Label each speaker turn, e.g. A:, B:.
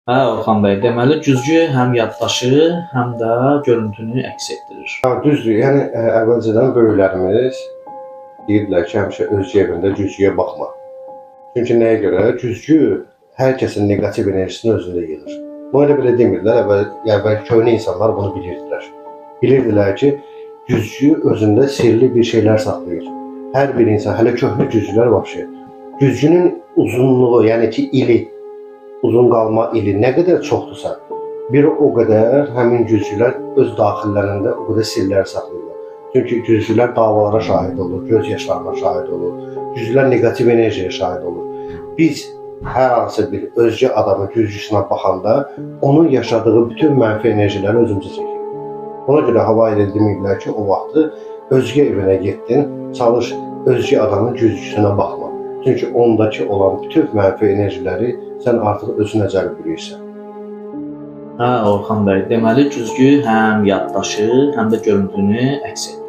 A: Hə, Orxan bəy, deməli güzgü həm yaddaşı, həm də görüntünü əks etdirir.
B: Ha, düzdür. Yəni əvvəlcədən böyüklərimiz deyirdilər ki, həmişə öz cebində güzgüyə baxma. Çünki nəyə görə? Güzgü hər kəsin neqativ enerjisini özündə yığır. Bunu elə belə demirlər. Əvvəl köhnə insanlar bunu bilirdilər. Bilirdilər ki, güzgü özündə sirli bir şeylər saxlayır. Hər bir insan, hələ köhnə güzgülər vəbşi. Güzgünün uzunluğu, yəni ki, ili, uzun qalma ili nə qədər çoxdursa, bir o qədər həmin güzgülər öz daxillərində o qədər sirlər saxlayırlar. Çünki güzgülər davalara şahid olur, göz yaşlarına şahid olur, güzgülər negativ enerjiyə şahid olur. Biz hər hansı bir özgə adamın güzgüsünə baxanda onun yaşadığı bütün mənfi enerjiləri özümüzə çəkirik. Ona görə hava ilə deməyiblər ki, o vaxtı özgə evinə getdin, çalış özgə adamın güzgüsünə baxma. Çünki ondakı olan bütün mənfi enerjiləri sən artıq özünə cəlb edirsən.
A: Hə, Orxan bəy, deməli güzgü həm yaddaşı, həm də görüntünü əks etdirir.